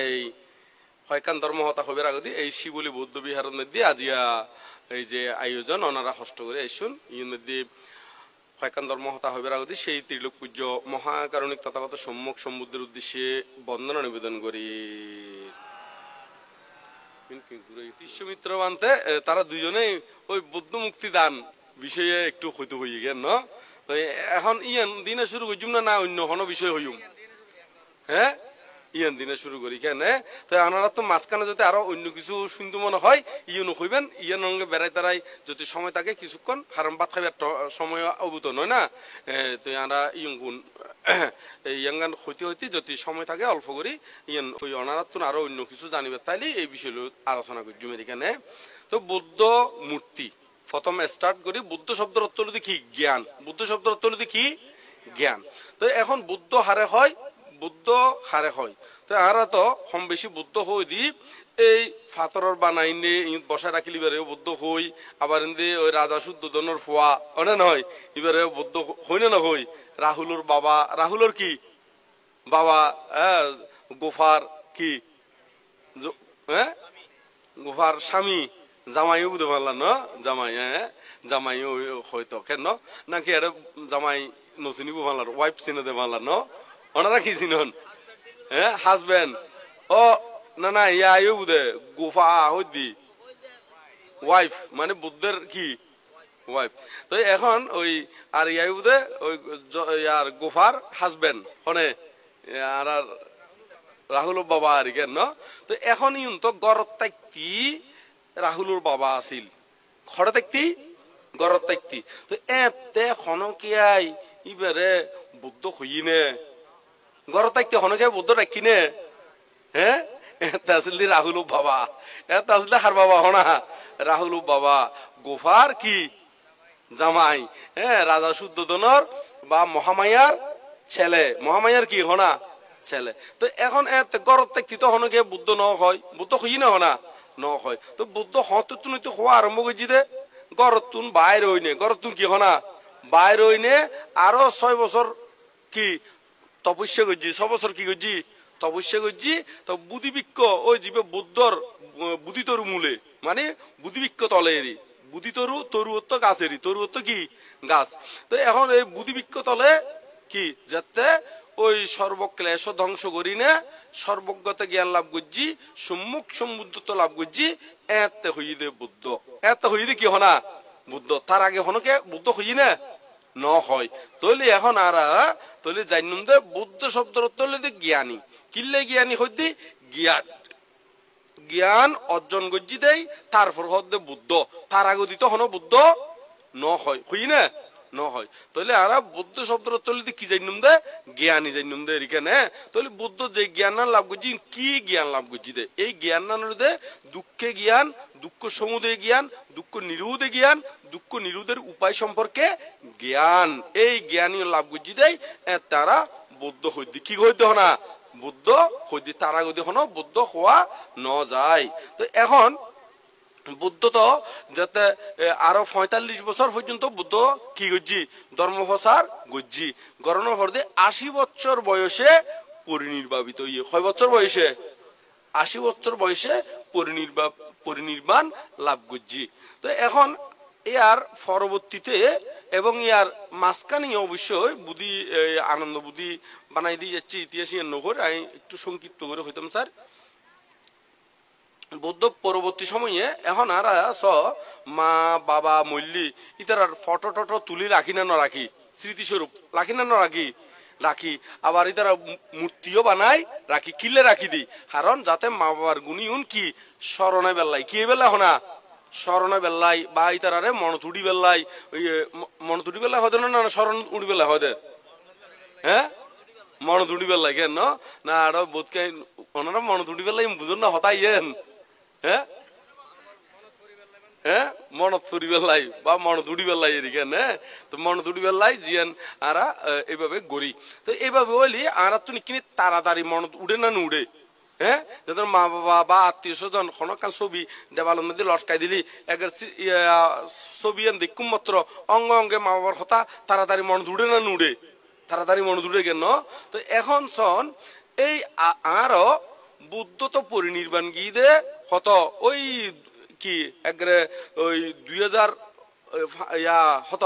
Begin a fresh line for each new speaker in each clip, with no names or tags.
এই হয়কান ধর্ম হতা হবার আগদি এই শিবলি বৌদ্ধ বিহারের মধ্যে আজিয়া এই যে আয়োজন ওনারা হস্ত করে আইসুন ইউর মধ্যে হয়কান ধর্ম হতা হবার আগদি সেই ত্রিলোক পূজ্য মহাকারণিক তথাগত সম্মুখ সমুদ্রের উদ্দেশ্যে বন্দনা নিবেদন করি। মিত্র বানতে তারা দুজনেই ওই বৌদ্ধ মুক্তি দান বিষয়ে একটু হইতে হয়ে গেল ন এখন ইয়ান দিনে শুরু করছুম না অন্য কোনো বিষয় হইম হ্যাঁ ইয়ান দিনে শুরু করি কেন তো আপনারা তো মাঝখানে যদি আরো অন্য কিছু শুনতে মনে হয় ইয়নো হইবেন ইয়ান সঙ্গে বেড়াই তারাই যদি সময় থাকে কিছুক্ষণ হারাম ভাত খাইবার সময় অবুত নয় না তো আমরা ইয়ন ইয়াঙ্গান হইতে হইতে যদি সময় থাকে অল্প করি ইয়ান ওই অনারাত আরো অন্য কিছু জানিবে তাইলে এই বিষয় আলোচনা করছি এখানে। তো বৌদ্ধ মূর্তি প্রথম স্টার্ট করি বুদ্ধ শব্দের অর্থ হলো কি জ্ঞান, বুদ্ধ শব্দের অর্থ হলো কি জ্ঞান। তো এখন বুদ্ধ হারে হয় বুদ্ধ হারে হয় তো আরা তো কম বেশি বুদ্ধ হই দি এই ফাতরের বানাইনে বসায় রাখিলি এবারে বুদ্ধ হই আবার এমনি ওই রাজা শুদ্ধোধনের ফোয়া ওনে নয় এবারে বুদ্ধ হই না হই রাহুলের বাবা রাহুলের কি বাবা গোফার কি হ্যাঁ গোফার স্বামী জামাইও বুঝতে পারলাম না জামাই জামাইও হয়তো কেন নাকি এটা জামাই নচিনিব পারলাম ওয়াইফ চিনে পারলাম ন ওনারা কি চিনন হ্যাঁ হাজবেন্ড ও না না ইয়া বুধে গোফা হইদি ওয়াইফ মানে বুদ্ধের কি ওয়াইফ। তো এখন ওই আর ইয়া বুধে ওই আর গোফার হাজবেন্ড হনে আর রাহুলের বাবা আর কেন। তো এখন ইউন তো গড়ত তাইতি রাহুলের বাবা আছিল খড়ে তাইতি গড়ত তাইতি তো এতে খনকিয়াই ইবারে বুদ্ধ হইনে গড় তাইতে হনকে বুদ্ধ রাখিনে হ্যাঁ এটা আসলে রাহুল বাবা এটা আসলে হার বাবা হনা রাহুল বাবা গোফার কি জামাই হ্যাঁ রাজা শুদ্ধোধনের বা মহামায়ার ছেলে মহামায়ার কি হনা ছেলে। তো এখন গড় তাইতে তো হনকে বুদ্ধ ন হয় বুদ্ধ হই না হনা ন হয় তো বুদ্ধ হতুন হওয়া আরম্ভ করছি দে গড়তুন বাইর হইনে গড়তুন কি হনা বাইর হইনে আরো 6 বছর কি তপস্যা করছি 6 বছর কি করছি তপস্যা করছি। তো বুদ্ধিবৃক্ষ ওই জীবে বুদ্ধর বুদ্ধি তরু মূলে মানে বুদ্ধিবৃক্ষ তলেরই বুদ্ধি তরু তরুত্ব গাছেরই তরুত্ব কি গাছ। তো এখন এই বুদ্ধিবৃক্ষ তলে কি যাতে ওই সর্বক্লেশ ধ্বংস করি না সর্বজ্ঞতা জ্ঞান লাভ করছি সম্মুখ সমুদ্র লাভ করছি এতে হই দে বুদ্ধ এতে হই দে কি হনা বুদ্ধ তার আগে হনকে বুদ্ধ হই না ন হয় তৈলি এখন আর তৈলি জানুন দে বুদ্ধ শব্দের তৈলি জ্ঞানী কিল্লে জ্ঞানী হইতে জ্ঞান জ্ঞান অর্জন করছি দেই তারপর হতে বুদ্ধ তার আগে দিত হন বুদ্ধ ন হয় হই না ন হয় তৈলি আর বুদ্ধ শব্দের তৈলি কি জানুন দে জ্ঞানী জানুন দে এখানে তৈলি বুদ্ধ যে জ্ঞান লাভ করছি কি জ্ঞান লাভ করছি দে এই জ্ঞান দে দুঃখে জ্ঞান দুঃখ সমুদয় জ্ঞান দুঃখ নিরোধে জ্ঞান দুঃখ নিরোধের উপায় সম্পর্কে জ্ঞান এই জ্ঞানী লাভ করছি দেয় তারা বুদ্ধ হইতে কি হইতে হনা বুদ্ধ হইতে তারা গতি হন বুদ্ধ হওয়া ন যায়। তো এখন বুদ্ধ তো যাতে আরো 45 বছর পর্যন্ত বুদ্ধ কি করছি ধর্ম প্রচার করছি গরণের হরদে 80 বছর বয়সে পরিনির্বাবিত ইয়ে কয় বছর বয়সে 80 বছর বয়সে পরিনির্বাণ লাভ করছি। তো এখন ইয়ার পরবর্তীতে এবং ইয়ার মাঝখানে অবশ্যই বুদ্ধি আনন্দ বুদ্ধি বানাই দিয়ে যাচ্ছি ইতিহাস নগর আমি একটু সংক্ষিপ্ত করে হইতাম স্যার। বুদ্ধ পরবর্তী সময়ে এখন আর মা বাবা মল্লি ইতার ফটো টটো তুলি রাখি না রাখি স্মৃতিস্বরূপ রাখি না রাখি রাখি আবার ইতারা মূর্তিও বানাই রাখি কিলে রাখি দি কারণ যাতে মা বাবার গুণী কি স্মরণে বেল্লাই কি বেলা হনা স্মরণে বেল্লাই বা ইতারে মনতুড়ি বেল্লাই ওই মনতুড়ি বেলা হতে না স্মরণ উড়ি বেলা হতে হ্যাঁ মনতুড়ি বেল্লাই কেন না আরো বোধকে ওনারা মনতুড়ি বেল্লাই বুঝুন না হতাই হ্যাঁ হ্যাঁ মনত ফুরি বেলাই বা মনত উড়ি বেলাই এদিকে হ্যাঁ তো মনত উড়ি বেলাই জিয়ান আরা এইভাবে গড়ি। তো এইভাবে হইলি আরা তুমি কিনে তাড়াতাড়ি মনত উড়ে না উড়ে হ্যাঁ যাদের মা বাবা বা আত্মীয় স্বজন খনকাল ছবি দেওয়ালের মধ্যে লটকাই দিলি একের ছবি দেখুম মাত্র অঙ্গ অঙ্গে মা বাবার কথা তাড়াতাড়ি মনত উড়ে না উড়ে তাড়াতাড়ি মনত উড়ে কেন। তো এখন সন এই আরো বুদ্ধ তো পরিনির্বাণ গিয়ে দে কত ওই কি একবারে ওই 2000 ইয়া হত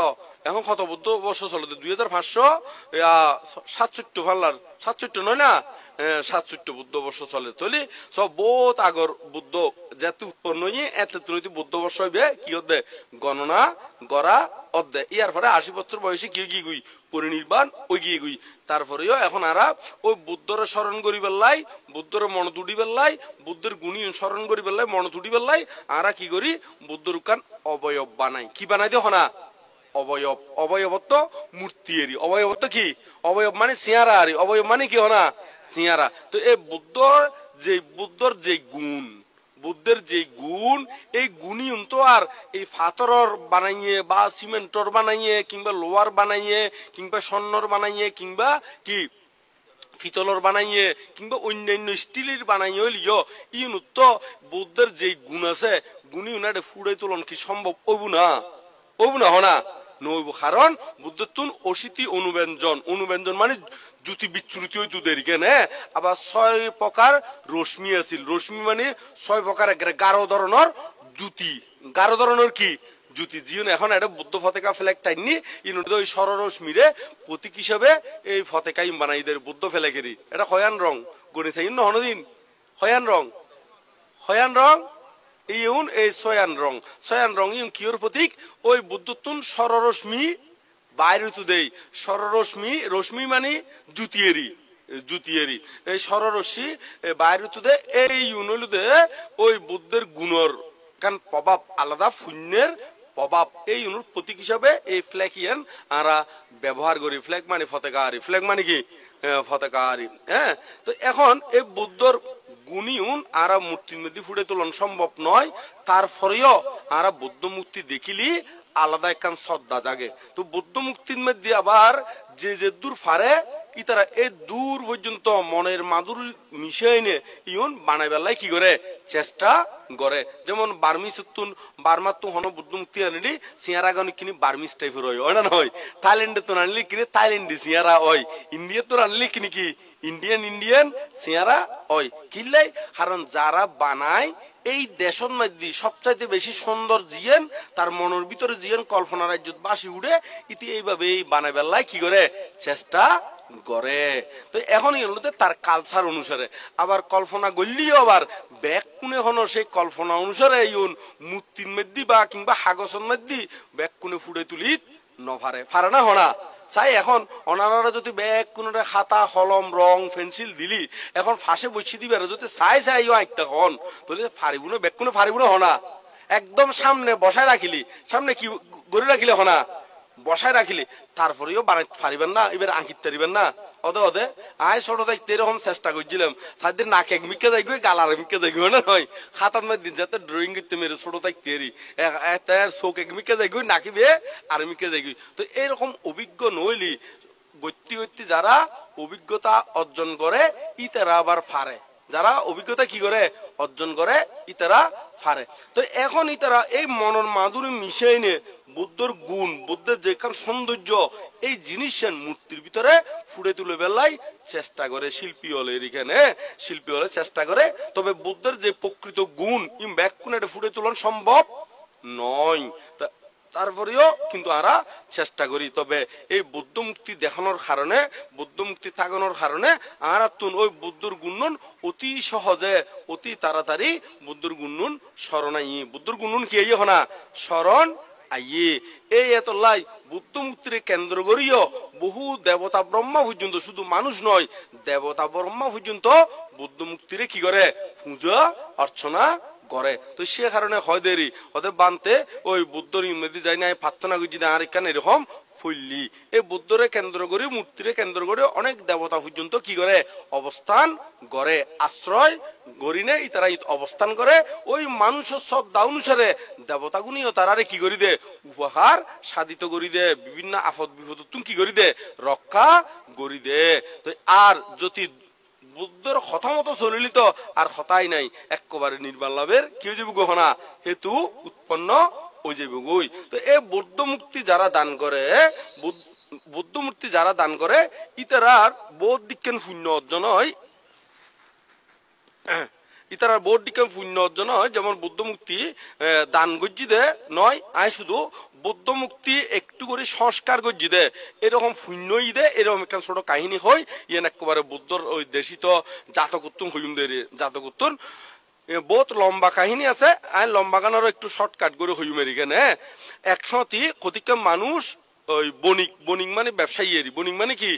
এখন কত বুদ্ধ বর্ষ চলে 2567 ফাল্লার 67 নয় না 67 বুদ্ধ বর্ষ চলে তলি সব বহুত আগর বুদ্ধ যেতে উৎপন্ন হয়ে এত বুদ্ধ বর্ষ হইবে কি হতে গণনা গড়া অর্ধে ইয়ার পরে 80 বছর বয়সে কি গিয়ে গুই পরিনির্বাণ ওই গিয়ে গুই তারপরেও এখন আরা ওই বুদ্ধরে স্মরণ করি বেল্লাই বুদ্ধরে মন তুড়ি বেল্লাই বুদ্ধের গুণী স্মরণ করি বেল্লাই মন তুড়ি বেল্লাই আরা কি করি বুদ্ধর কান অবয়ব বানাই কি বানাই দেখ না অবয়ব অবয়বত্ব মূর্তি এরি অবয়বত্ব কি অবয়ব মানে সিয়ারা আরি অবয়ব মানে কি হনা সিয়ারা তো এই বুদ্ধর যে গুণ বুদ্ধের যে গুণ এই গুণী তো আর এই ফাতরর বানাইয়ে বা সিমেন্টর বানাইয়ে কিংবা লোহার বানাইয়ে কিংবা স্বর্ণর বানাইয়ে কিংবা কি ফিতলর বানাইয়ে কিংবা অন্যান্য স্টিলের বানাইয়ে হইলিও ইউনুত বুদ্ধের যে গুণ আছে গুণী উনারে ফুড়ে তোলন কি সম্ভব ওবু না হনা নইব কারণ বুদ্ধের তুন অশীতি অনুব্যঞ্জন মানে জ্যোতি বিচ্যুতি হইতো দেরি কেন আবার 6 প্রকার রশ্মি আছিল রশ্মি মানে 6 প্রকার গাঢ় ধরনের জ্যোতি গাঢ় ধরনের কি জ্যোতি জীবন এখন একটা বুদ্ধ ফতেকা ফ্ল্যাগ টাইনি ইনুদ ওই সররশ্মিরে প্রতীক হিসাবে এই ফতেকা বানাই দের বুদ্ধ ফ্ল্যাগেরই এটা হয়ান রং গণি চাই না হনদিন হয়ান রং এই ছয়ান রং কিয়র প্রতীক ওই বুদ্ধতুন সররশ্মি বাইরে তো দেই রশ্মি মানে জুতিয়েরি এই সররশ্মি বাইরে তো দে এই ইউনলুদে ওই বুদ্ধের গুণর কারণ প্রভাব আলাদা শূন্যের প্রভাব এই ইউনুর প্রতীক হিসাবে এই ফ্ল্যাগ ইয়ান আরা ব্যবহার করি ফ্ল্যাগ মানে ফতেকারি হ্যাঁ তো এখন এই বুদ্ধর গুণিউন আরা মূর্তির মধ্যে ফুটে তোলন সম্ভব নয় তারপরেও আরা বুদ্ধ মূর্তি দেখিলি আলাদা একখান শ্রদ্ধা জাগে তো বুদ্ধ মুক্তির মধ্যে আবার যে দূর ফারে ইতারা এই দূর পর্যন্ত মনের মাদুর মিশে এনে ইউন বানাই বেলায় কি করে চেষ্টা করে যেমন বার্মাত্তু হন বুদ্ধ মুক্তি আনলি সিয়ারা গান কিনি বার্মিস টাইপের হয় না নয় থাইল্যান্ডে তো আনলি কিনে থাইল্যান্ডে সিয়ারা হয় ইন্ডিয়া তো আনলি কিনি কি ইন্ডিয়ান সিয়ারা হয় কিনলাই কারণ যারা বানায় এই দেশের মধ্যে সবচাইতে বেশি সুন্দর জিয়েন তার মনের ভিতরে জিয়েন কল্পনা রাজ্য বাসি উঠে ইতি এইভাবে এই বানাই বেলায় কি করে চেষ্টা করে তো এখন তার কালচার অনুসারে আবার কল্পনা গড়লিও আবার ব্যাগ কোনে হন সেই কল্পনা অনুসারে ইউন মূর্তির মধ্যে বা কিংবা হাগসের মধ্যে ব্যাগ কোনে ফুটে তুলি ফারে না হনা চাই এখন অনারা যদি ব্যাগ কোন খাতা কলম রং পেন্সিল দিলি এখন ফাঁসে বসে দিবে যদি চাই আঁকতে হন তাহলে ফারিব না ব্যাগ কোনে ফারিব না হনা একদম সামনে বসায় রাখিলি সামনে কি গড়ে রাখিলে হনা বসায় রাখিলি তারপরেও বানাই পারিবেন না এবার আঁকিতে পারিবেন না ওদে আয় ছোট থাকতে এরকম চেষ্টা করছিলাম সাদের নাকে মিকে যাই গালার মিকে যাই না নয় খাতার মধ্যে যাতে ড্রয়িং করতে মেরে ছোট থাকতে চোখ এক মিকে যাই নাকিবে আর মিকে যাই তো এইরকম অভিজ্ঞ নইলি গতি যারা অভিজ্ঞতা অর্জন করে ইতারা আবার ফারে যারা অভিজ্ঞতা কি করে অর্জন করে ইতারা ফারে তো এখন ইতারা এই মনের মাধুরী মিশে এনে বুদ্ধর গুণ বুদ্ধের যেখান সৌন্দর্য এই জিনিস মূর্তির ভিতরে ফুটে তুলে বেলায় চেষ্টা করে শিল্পী হলে চেষ্টা করে তবে বুদ্ধের যে প্রকৃত গুণ ব্যাক কোন ফুটে তুলন সম্ভব নয় তারপরেও কিন্তু আমরা চেষ্টা করি তবে এই বুদ্ধ মুক্তি দেখানোর কারণে বুদ্ধ মুক্তি থাকানোর কারণে আর ওই বুদ্ধর গুণন অতি সহজে অতি তাড়াতাড়ি বুদ্ধর গুণন স্মরণাই বুদ্ধর গুণন কি না স্মরণ আইয়ে এই এত লাই বুদ্ধ মুক্তির কেন্দ্র করিও বহু দেবতা ব্রহ্মা পর্যন্ত শুধু মানুষ নয় দেবতা ব্রহ্মা পর্যন্ত বুদ্ধ মুক্তিরে কি করে পূজা অর্চনা করে তো সে কারণে হয় দেরি ওদের বানতে ওই বুদ্ধর ইমেদি যাই না প্রার্থনা করছি না আর এখানে এরকম ফুললি এই বুদ্ধরে কেন্দ্র করে মূর্তিরে কেন্দ্র করে অনেক দেবতা পর্যন্ত কি করে অবস্থান করে আশ্রয় গরিনে তারা অবস্থান করে ওই মানুষের শ্রদ্ধা অনুসারে দেবতাগুনিও তারারে কি করি দে উপহার সাধিত করি দে বিভিন্ন আফদ বিপদ তুমি কি করি দে রক্ষা করি দে তো আর যদি বুদ্ধর কথা মতো চলিলি তো আর হতাই নাই একেবারে নির্বাণ লাভের কি হয়ে যাবে গহনা হেতু উৎপন্ন হয়ে যাবে গই তো এই বুদ্ধ মুক্তি যারা দান করে ইতারার বোধ দিকেন শূন্য অর্জন হয় ইতারা বহুত দিকে পুণ্য অর্জন হয়, যেমন বুদ্ধ মুক্তি দান গজ্জি দে নয়, আয় শুধু বুদ্ধ মুক্তি একটু করে সংস্কার গজ্জি দে, এরকম পুণ্য ই দে, এরকম একটা ছোট কাহিনী হয়। ইয়েন একেবারে বুদ্ধর ওই দেশিত জাতকুত্তুন হইম দে জাতকুত্তুন বহুত লম্বা কাহিনী আছে, আই লম্বা গানারও একটু শর্টকাট করে হইমের এখানে। একসাথে কতিকে মানুষ ওই বণিক, বণিক মানে ব্যবসায়ী, এরি বণিক মানে কি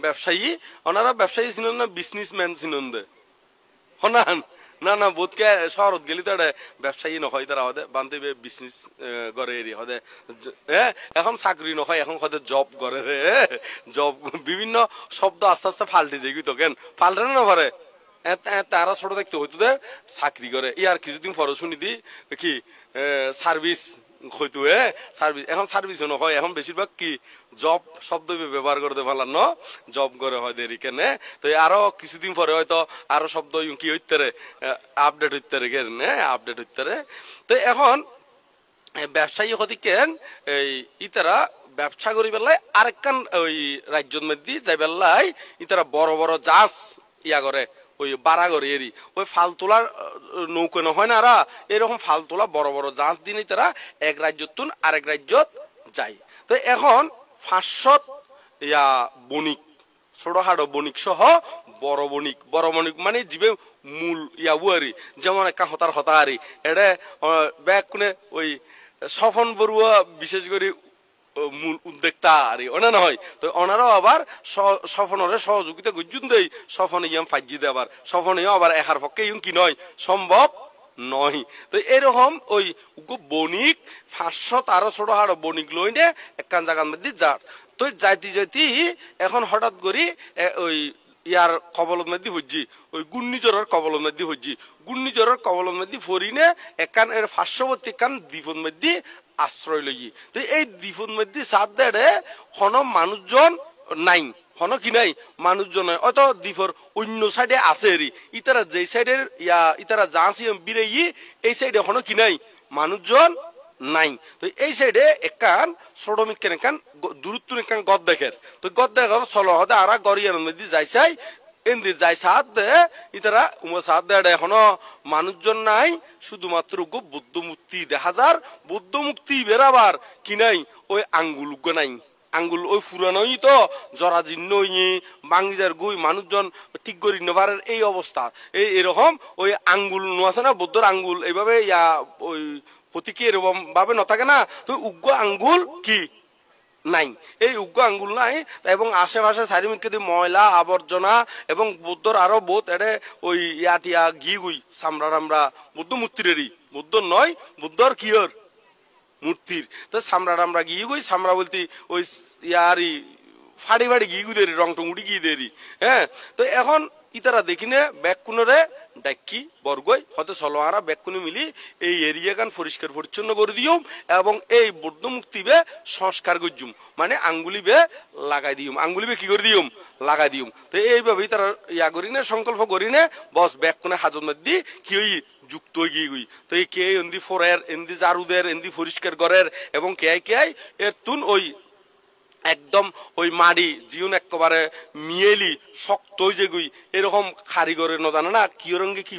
ব্যবসায়ী, ওনারা ব্যবসায়ী ছিলেন না বিজনেসম্যান ছিলেন দে হনান। না না বোধকে শহরত গেলি তো ব্যবসায়ী নহয়, তারা হদে বান্ধে বিজনেস করে এরি হদে, হ্যাঁ এখন চাকরি নহয়, এখন হদে জব করে, জব বিভিন্ন শব্দ আস্তে আস্তে ফাল্টে যায় তো, কেন ফাল্টে না পারে তারা ছোট দেখতে হইতো দে চাকরি করে। ইয়ার কিছুদিন পরে শুনি দি কি সার্ভিস হইতো, সার্ভিস, এখন সার্ভিসও নহয়, এখন বেশিরভাগ কি জব শব্দ ব্যবহার করতে পারলাম ন, জব করে হয় দেরি কেনে। তো আরো কিছুদিন পরে হয়তো আরো শব্দ কি হইতে আপডেট হইতে রে, আপডেট হইতে রে। তো এখন ব্যবসায়ী হতে কেন এই ইতারা ব্যবসা করি বেলায় আরেকখান ওই রাজ্যের মধ্যে যাই বেলায় ইতারা বড় বড় জাহাজ ইয়া করে, ওই বাড়া করে এরি ওই ফাল তোলার নৌকা নহয় না, এরকম ফাল তোলা বড় বড় জাহাজ দিনে তারা এক রাজ্য তুন আরেক রাজ্য যায়। তো এখন 500 ইয়া বণিক, ছোটখাটো বণিক সহ বড় বণিক, বড় বণিক মানে জীবে মূল ইয়া উয়ারি, যেমন একটা হতার হতাহারি এটা ব্যাগ কোনে ওই সফন বড়ুয়া বিশেষ করে মূল উদ্যোক্তা আর ওনা নহয়। তো ওনারাও আবার সফনের সহযোগিতা গুজুন দেই, সফনে ইয়াম ফাইজি দে, আবার সফনেও আবার একার পক্ষে ইউন কি নয়, সম্ভব নয়। তো এরকম ওই বণিক 500 তারও ছোট হাড় বণিক লইনে একখান জায়গার মধ্যে যার। তো যাইতে যাইতে এখন হঠাৎ করি ওই ইয়ার কবলত মধ্যে হজ্জি, ওই ঘূর্ণিঝড়ের কবলত মধ্যে হজ্জি, ঘূর্ণিঝড়ের কবলত মধ্যে ফরিনে একখান এর 500বর্তী একখান দ্বীপের মধ্যে আশ্রয় লই। তো এই দ্বীপের মধ্যে সাত দেড়ে হন মানুষজন নাই, হন কি নাই মানুষজন নাই, অত দ্বীপের অন্য সাইডে আছে এরি, ইতারা যেই সাইডের ইয়া ইতারা যাচ্ছি বিরে এই সাইডে হন কি নাই মানুষজন নাই। তো এই সাইডে একখান ছোট মিকেন একখান দূরত্ব একখান গদ দেখের, তো গদ দেখার চলো হতে আর গরিয়ার মধ্যে যাই চাই এন্দি যাই সাত দে ইতারা সাত দে এখনো মানুষজন নাই, শুধুমাত্র বুদ্ধ মূর্তি দেখা যার, বুদ্ধ মুক্তি বেরাবার কি নাই ওই আঙ্গুল নাই, আঙ্গুল ওই ফুরানোই তো জরাজীর্ণ বাঙ্গিজার গুই মানুষজন ঠিক করি নেবার এই অবস্থা। এই এরকম ওই আঙ্গুল আছে না বৌদ্ধর আঙ্গুল, এইভাবে ইয়া ওই প্রতীকী এরকম ভাবে ন থাকে না, তো উগ্র আঙ্গুল কি নাই, এই উগ্র আঙ্গুল নাই। এবং আশেপাশে চারিমিকে ময়লা আবর্জনা এবং বুদ্ধর আরো বহুত এড়ে ওই ইয়াটিয়া ঘি গুই চামড়া টামড়া বুদ্ধ মূর্তিরেরই, বুদ্ধ নয় বুদ্ধর কিয়র মূর্তির, তো চামড়া টামড়া ঘি গুই, চামড়া বলতে ওই ইয়ারি ফাড়ি ফাড়ি ঘি গুই দেরি, রং টং উড়ি ঘি দেরি, হ্যাঁ। তো এখন ইতারা দেখিনে ব্যাগকুনরে ডাকি বরগই হতে চলোয়ারা ব্যাগকুনি মিলি এই এরিয়া গান পরিষ্কার পরিচ্ছন্ন করে দিও এবং এই বৌদ্ধ মুক্তি বে সংস্কার করজুম, মানে আঙ্গুলি বে লাগাই দিম, আঙ্গুলি বে কি করে দিম লাগাই দিম। তো এইভাবেই তারা ইয়া করি নে সংকল্প করি নে বস ব্যাগকুনে হাজত মধ্যে কি হই যুক্ত হয়ে গিয়ে গই। তো এই কে এন্দি ফোরের এন্দি জারুদের এন্দি পরিষ্কার করের এবং কে কে এর তুন ওই একদম ওই মাড়ি জিউন একেবারে মিয়েলি শক্ত হয়ে যে গুই এরকম কারিগরের ন জানে না কি রঙে কি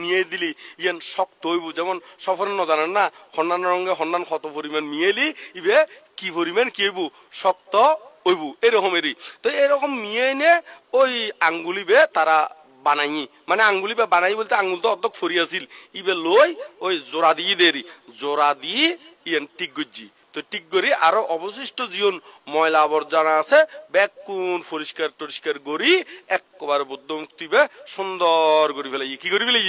মিয়ে দিলি ইয়ান শক্ত হইব, যেমন সফরে ন জানেন না হন্নান রঙে হন্নান কত পরিমাণ মিয়েলি ইবে কি পরিমাণ কি হইব শক্ত হইব এরকমেরই। তো এরকম মিয়ে নে ওই আঙ্গুলি বে তারা বানাই, মানে আঙ্গুলি বে বানাই বলতে আঙ্গুল তো অর্ধক ফরি আছিল, ইবে লই ওই জোড়া দিয়ে দেরি, জোড়া দিয়ে ইয়ান টিক গজ্জি। তো ঠিক করি আরো অবশিষ্ট জীবন ময়লা আবর্জনা আছে ব্যাকুন পরিষ্কার টরিষ্কার করি একবার বুদ্ধ মুক্তি বে সুন্দর করে ফেলাই, কি করি ফেলাই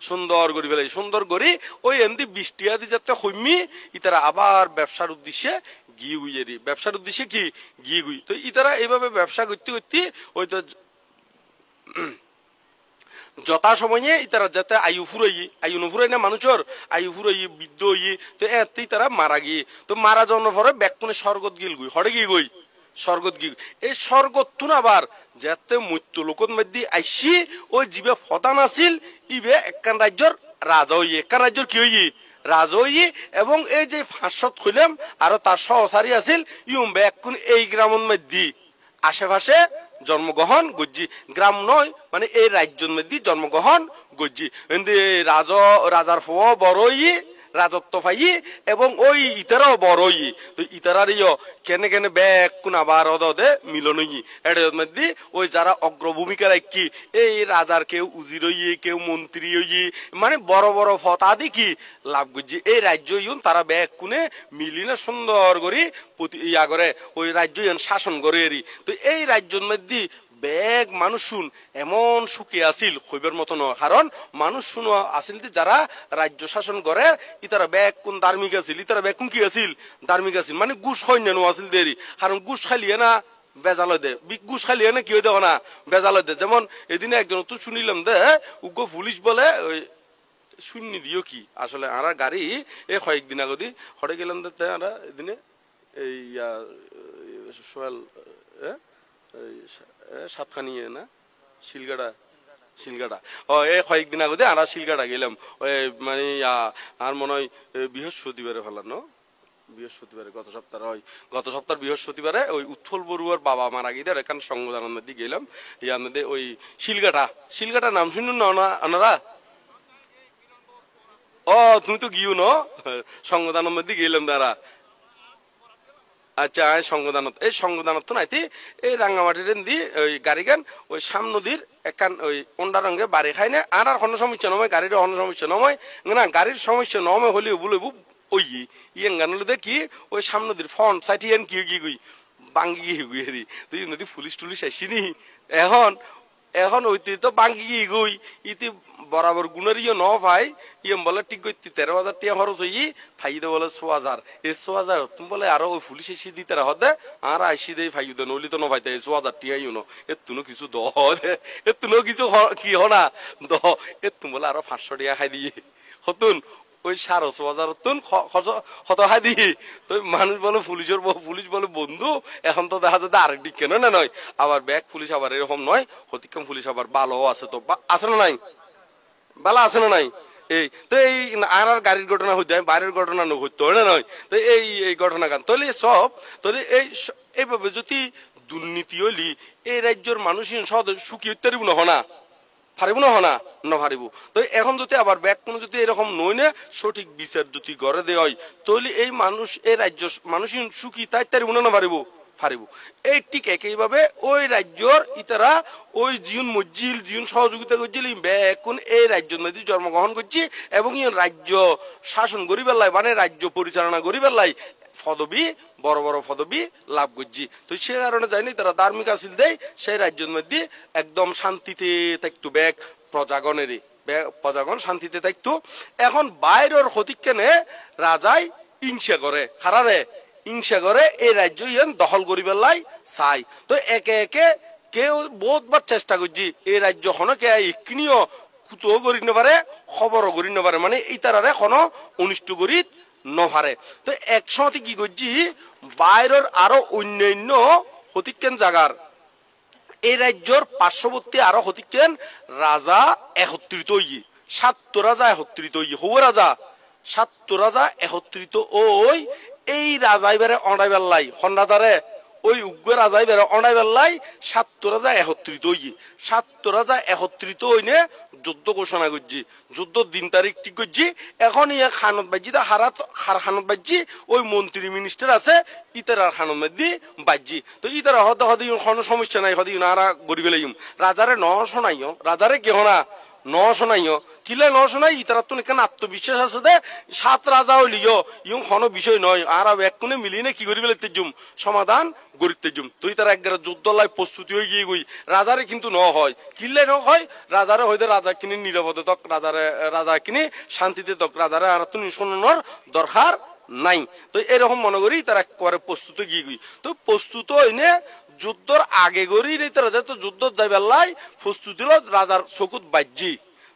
সুন্দর করে ফেলাই, সুন্দর করি ওই এমনি বৃষ্টি আদি যাতে হইমি ইতারা আবার ব্যবসার উদ্দেশ্যে গিয়ে গুইয়েরি, ব্যবসার উদ্দেশ্যে কি গিয়ে গুই। তো ইতারা এইভাবে ব্যবসা করতে করতে ওই তো যথা সময়ে ইতারা যাতে আয়ু ফুরাই, আয়ু নফুরাই না মানুষের আয়ু ফুরাই বৃদ্ধ হই, তো এতেই তারা মারা গিয়ে, তো মারা যাওয়ার পরে ব্যাকুনে স্বর্গত গিল গুই, হরে গিয়ে গই স্বর্গত গিয়ে, এই স্বর্গত তুন আবার যাতে মৃত্যু লোকত মধ্যে আইসি ওই জীবে ফতান আছিল ইবে একখান রাজ্যর রাজা হই, একখান রাজ্যর কি হই রাজা হই। এবং এই যে 500 হইলাম আরো তার সহচারী আছিল ইউম ব্যাকুন এই গ্রামের মধ্যে আশেপাশে জন্মগ্রহণ গজ্জি গ্রাম নয় মানে এই রাজ্যের মধ্যে জন্মগ্রহণ গজ্জি এndi রাজার ফুয়া বড়ই রাজত্ব পাই এবং ওই ইতারাও বড়ই তো ইতারারিও কেনে কেনে ব্যাগ কোন আবার অদে মিলন এর মধ্যে ওই যারা অগ্রভূমিকা রাখি এই রাজার কেউ উজির কেউ মন্ত্রী মানে বড় বড় ফতাদি কি লাভ গজ্জি এই রাজ্য তারা ব্যাগ কোনে মিলিনে সুন্দর করে ইয়া করে ওই রাজ্য শাসন করে এরি তো এই রাজ্যের মধ্যে বেগ মানুষ শুন এমন সুখী আছিল হইবার মতো নয় কারণ মানুষ শুন আসিল যারা রাজ্য শাসন করে ইতারা ব্যাগ কোন ধার্মিক আছিল ইতারা ব্যাগ কোন কি আছিল ধার্মিক আছিল মানে ঘুষ হয় না আসিল দেরি কারণ ঘুষ খালিয়ে না বেজাল দে ঘুষ খালিয়ে না কি হয়ে দেখো না বেজাল দে যেমন এদিনে একজন তো শুনিলাম দে উগ্র পুলিশ বলে ওই শূন্য দিও কি আসলে আর গাড়ি এ কয়েকদিন আগদি হটে গেলাম দে আমরা এদিনে এই সোহেল সাতখানি না শিলগাড়া ও এই কয়েকদিন আগে আমরা শিলগাড়া গেলাম ওই মানে আর মনে হয় বৃহস্পতিবারে ফেলানো বৃহস্পতিবারে গত সপ্তাহ বৃহস্পতিবারে ওই উৎফল বড়ুয়ার বাবা মারা গিয়ে এখানে সংবিধানের মধ্যে গেলাম আমাদের ওই শিলগাটা নাম শুনুন না ওনারা ও তুমি তো গিয়েও ন সংবিধানের মধ্যে গেলাম তারা আচ্ছা সংবিধানত এই সংবিধানত তো নাইতি এই রাঙ্গামাটির দি ওই গাড়ি গান ওই সাম নদীর একান ওই অন্ডা রঙে বাড়ি খাই না আর কোনো সমস্যা নয় গাড়ির কোনো সমস্যা নয় না গাড়ির সমস্যা নয় হলেও বলে ওই ইয়েন গান হলে দেখি ওই সাম নদীর ফন্ট সাইটি এন কি গুই বাঙ্গি গিয়ে গুই হেরি তুই নদী পুলিশ টুলিশ আসিনি এখন ওইতে তো বাঙ্গি গিয়ে গুই ইতি বরাবর গুণের ন ভাই বলে ঠিক করতে 13,000 টাকা খরচ হই ফাইদে বলে 6,000 এই 6,000 তুমি বলে আরো ওই পুলিশ এসে দিতে হদে আর আইসি দেই ফাইদে নইলি তো ন ভাইতে 6,000 টাকা এ তুনো কিছু দ এ তুনো কিছু কি হনা দ এ তুমি বলে আরো 500 টাকা খাই দিয়ে হতুন ওই 6,500 তুন কত খাই দিয়ে তো মানুষ বলে পুলিশ বলে বন্ধু এখন তো দেখা যায় আরেক দিক কেন না নয় আবার ব্যাগ পুলিশ আবার এরকম নয় হতিকম পুলিশ আবার ভালো আছে তো আছে না নাই বালা আছে না নাই এই তো এই আর গাড়ির ঘটনা হইতে বাইরের ঘটনা হইতে হয় না নয় তো এই ঘটনা গান তাহলে সব তাহলে এইভাবে যদি দুর্নীতি হইলি এই রাজ্যের মানুষ সুখী হইতে পারিব না পারিব না পারিব তো এখন যদি আবার ব্যাগ কোনো যদি এরকম নই না সঠিক বিচার যদি গড়ে দেওয়া হয় তাহলে এই মানুষ এই রাজ্য মানুষ সুখী তাই পারিব না পারিব এই ঠিক একইভাবে ওই রাজ্যর ইতারা ওই জিউন মজ্জিল জিউন সহযোগিতা করছিল এখন এই রাজ্যের মধ্যে জন্মগ্রহণ করছি এবং রাজ্য শাসন করিবার লাই মানে রাজ্য পরিচালনা করিবার লাই পদবী বড় বড় পদবী লাভ করছি তো সে কারণে যায়নি তারা ধার্মিক আসিল দেয় সেই রাজ্যের মধ্যে একদম শান্তিতে থাকতো ব্যাগ প্রজাগণ শান্তিতে থাকতো এখন বাইরের ক্ষতিকেনে রাজাই হিংসা করে হারারে হিংসা করে এই রাজ্য দখল করিবার লাই চাই তো একে একে কেউ বহুতবার চেষ্টা করছি এই রাজ্য হনকে এক্ষিনিও কুতো করি পারে খবরও করি পারে মানে ইতারারে কোনো অনিষ্ট করি নপারে তো একসাথে কি করছি বাইরের আরো অন্যান্য হতিকেন জাগার এই রাজ্যর পার্শ্ববর্তী আরো হতিকেন রাজা একত্রিত হই 7 রাজা একত্রিত হই হবু রাজা 7 রাজা একত্রিত ওই এই রাজাই বেড়ে অনাইবার লাই হন রাজারে ওই উগ্র রাজাই বেড়ে অনাইবার লাই 7 রাজা একত্রিত হই 7 রাজা একত্রিত হইনে যুদ্ধ ঘোষণা করছি যুদ্ধ দিন তারিখ ঠিক করছি এখন ইয়ে খানত বাজি খানত বাজি ওই মন্ত্রী মিনিস্টার আছে ইতারার খানত বাজি বাজি তো ইতারা হতে হতে কোনো সমস্যা নাই হতে ইনারা গড়ি গেলে রাজারে ন শোনাইও রাজারে কেহ না ন শোনাইও কিলে ন শোনাই ইতারা তো এখানে আত্মবিশ্বাস আছে দে 7 রাজা হইলিও কোনো বিষয় নয় আর এক কোনে মিলিয়ে কি করি গেলে তেজুম সমাধান গড়িতে জুম তুই তারা একবার যুদ্ধ লাই প্রস্তুতি হয়ে গিয়ে গই রাজারে কিন্তু ন হয় কিলে ন হয় রাজারে হয়তো রাজা কিনে নিরাপদে তক রাজা কিনে শান্তিতে তক রাজারে আর তুমি শোনানোর দরকার নাই তো এরকম মনে করি তারা করে প্রস্তুত গিয়ে গই তো প্রস্তুত হইনে যুদ্ধর আগে গড়ি তারা যেহেতু যুদ্ধ যাইবার লাই প্রস্তুতি রাজার চকুত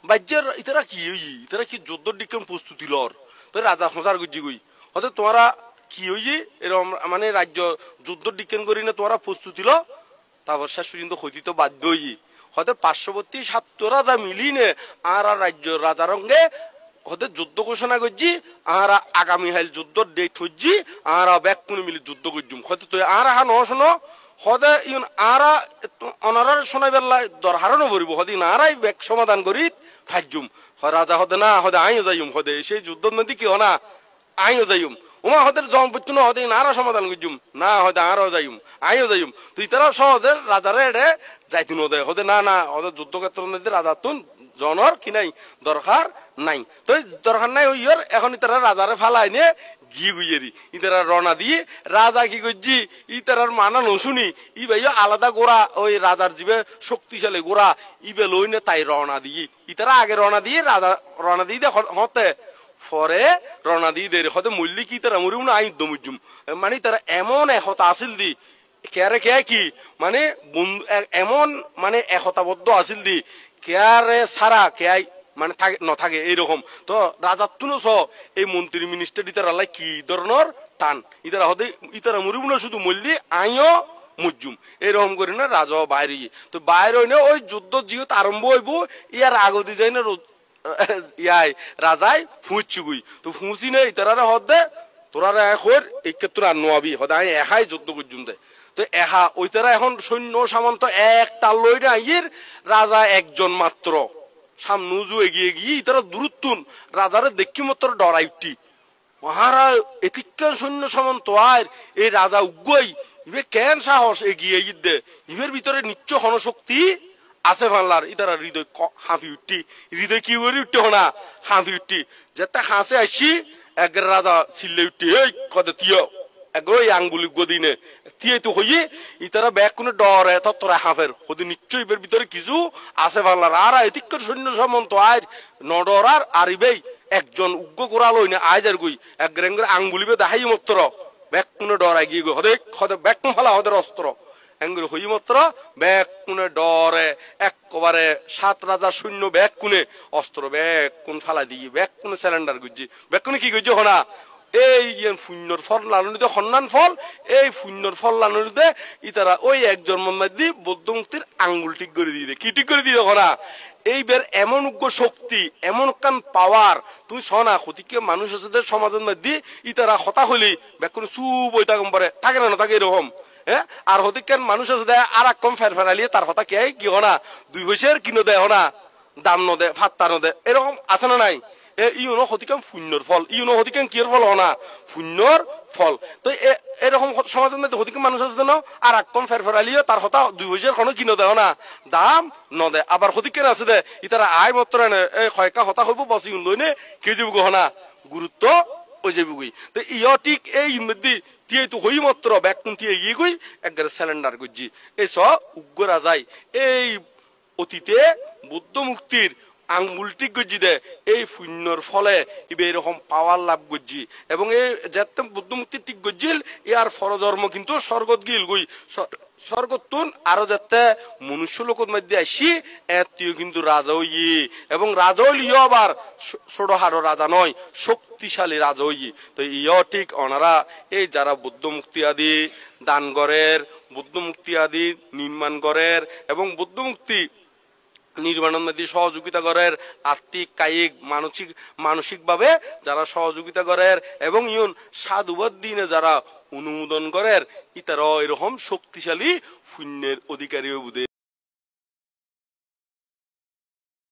বাজ্যের ইতারা কি যুদ্ধর দিকে প্রস্তুতি লর তো রাজা খোঁজার গুজি গই হয়তো তোমরা কি হই এরকম মানে রাজ্য যুদ্ধর দিকেন করি না তোমরা প্রস্তুতি ল তারপর শেষ পর্যন্ত হইতে তো বাধ্য হই হয়তো পার্শ্ববর্তী 7 রাজা মিলিনে আর রাজ্য রাজা রঙ্গে হতে যুদ্ধ ঘোষণা করছি আর আগামী হাইল যুদ্ধ ডেট হচ্ছি আর ব্যাক কোন মিলি যুদ্ধ করছুম হয়তো তুই আর হা ন শোনো হদে ইউন আরা অনারার শোনাই বেল্লাই দরহারও নবরিব হদিন আরাই ব্যাক সমাধান করি ফাইজুম রাজা হদে না হদে আইও যাইম হদে সেই যুদ্ধ মধ্যে কি হনা আইও যাইম উমা হদের জম পত্তু না হদে আরা সমাধান করজুম না হদে আরও যাইম আইও যাইম তুই তারা সহজে রাজারে এডে যাইতুন হদে হদে না না হদে যুদ্ধক্ষেত্র মধ্যে রাজা তুন জনর কি নাই দরকার নাই তো দরকার নাই হইয়র এখন তারা রাজারে ফালাই নিয়ে গিয়ে গুইয়েরি ইতারা রওনা দিয়ে রাজা কি করছি ইতারার মানা নশুনি ই ভাই আলাদা গোড়া ওই রাজার জীবে শক্তিশালী গোড়া ইবে লই নে তাই রওনা দিয়ে ইতারা আগে রওনা দিয়ে রাজা রওনা দিয়ে হতে পরে রওনা দিয়ে দেরি হতে মূল্য কি তারা মরিম না আইন দমুজুম মানে তারা এমন একতা আসিল দি কেয়ারে কে কি মানে এমন মানে একতাবদ্ধ আসিল দি কেয়ারে সারা কেয়াই মানে থাকে এইরকম তো রাজার তুনো এই মন্ত্রী মিনিস্টার ইতারা লাই কি ধরনের টান ইতারা হতে ইতারা মরিব না শুধু মল্লি আইও মুজুম এরকম করি না রাজা বাইরে তো বাইরে হইনে ওই যুদ্ধ যেহেতু আরম্ভ হইব ইয়ার আগদি যাই না ইয়াই রাজাই ফুঁচুগুই তো ফুঁচি নেই ইতারা হদে তোরা এখন এই ক্ষেত্রে আর নোয়াবি হদে আমি একাই যুদ্ধ করছুম দে তো এহা ওই তারা এখন সৈন্য সামন্ত একটা লই না ইয়ের রাজা একজন মাত্র সামনুজু এগিয়ে গিয়ে তারা দূরত্বন রাজারে দেখি মাত্র ডরাইটি মহারা এতিকান সৈন্য সামন্ত আর এই রাজা উগ্গই ইবে কেন সাহস এগিয়ে দে ইবের ভিতরে নিচ্চ হনশক্তি আছে ভাল্লার ইতারা হৃদয় হাঁফি উঠি হৃদয় কি করে উঠতে হনা হাঁফি উঠি যেটা হাসে আসছি এক রাজা চিল্লে উঠি এই কদে তিয় এগোই আঙ্গুলি গদিনে তিয়ে তো হইয়ে ইতারা ব্যাগ কোনো ডরে তত্তরা হাফের হদি নিশ্চয়ই এর ভিতরে কিছু আছে ভাল্লার আর এতিকর সৈন্য সামন্ত আজ নডরার আরিবেই একজন উগ্র করা লই না আজ আর গই এক গ্রেঙ্গের আঙ্গুলিবে দেখাই মাত্র ব্যাগ কোনো ডরাই গিয়ে গো হদে হদে ব্যাগ ফালা হদের অস্ত্র এঙ্গুর হই মাত্র ব্যাগ কোনে ডরে একবারে সাত রাজা শূন্য ব্যাগ কোনে অস্ত্র ব্যাগ কোন ফালা দিয়ে ব্যাগ কোনে সিলিন্ডার গুজি ব্যাগ কোনে কি গুজি হনা এই শূন্যর ফল লালনিতে সন্ধান ফল এই শূন্যর ফল লালনিতে ইতারা ওই একজন মধ্যে বৌদ্ধ মুক্তির আঙ্গুল ঠিক করে দিয়ে কি ঠিক করে দিয়ে না এই বের এমন উগ্র শক্তি এমন কান পাওয়ার তুই শোনা ক্ষতিকে মানুষ আছে সমাজের মধ্যে ইতারা হতা হলি ব্যাকুন চুপ ওই থাকুন পারে থাকে না থাকে এরকম হ্যাঁ আর হতিকেন মানুষ আছে দেয় আর এক কম ফেরালিয়ে তার হতা কে কি হনা 2 পয়সার কিনো দেয় হনা দাম নদে ফাত্তা নদে এরকম আছে না নাই ইউনো হতিকাম শূন্যর ফল ইউনো হতিকাম কিয়ের ফল হনা শূন্যর ফল তো এরকম সমাজের মধ্যে হতিকাম মানুষ আছে না আর এক কম ফেরালিয়ে তার হতা 2 পয়সার কোনো কিনো দেয় না দাম নদে আবার হতিকেন আছে দে ইতারা আয় মত্র এই কয়কা হতা হইব বসি লইনে কে যাবো গহনা গুরুত্ব ওই যাবি তো ইয় ঠিক এই মধ্যে তিয়ে তো হই মাত্র ব্যাগ কোন তিয়ে গিয়ে গই একবারে সিলিন্ডার গুজি এই স উগ্রা যায় এই অতীতে বুদ্ধ মুক্তির আঙ্গুল ঠিক গজি দে এই শূন্যর ফলে ইবে এরকম পাওয়ার লাভ গজি এবং এই যেতে বুদ্ধ মুক্তির ঠিক গজিল ইয়ার ফরজন্ম কিন্তু স্বর্গত গিল গই স্বর্গতুন আরো যাতে মনুষ্য লোকের মধ্যে আসি এতিও কিন্তু রাজা হই এবং রাজা হইলিও আবার ছোট হারো রাজা নয় শক্তিশালী রাজা হই তো ইয় ঠিক ওনারা এই যারা বুদ্ধ মুক্তি আদি দান করের বুদ্ধ মুক্তি আদি নির্মাণ করের এবং বুদ্ধ মুক্তি নির্মাণের মধ্যে সহযোগিতা করের আর্থিক কায়িক মানসিকভাবে যারা সহযোগিতা করের এবং ইউন সাধুবাদ দিনে যারা অনুমোদন করের ইতারা এরকম শক্তিশালী পুণ্যের অধিকারী বুঝে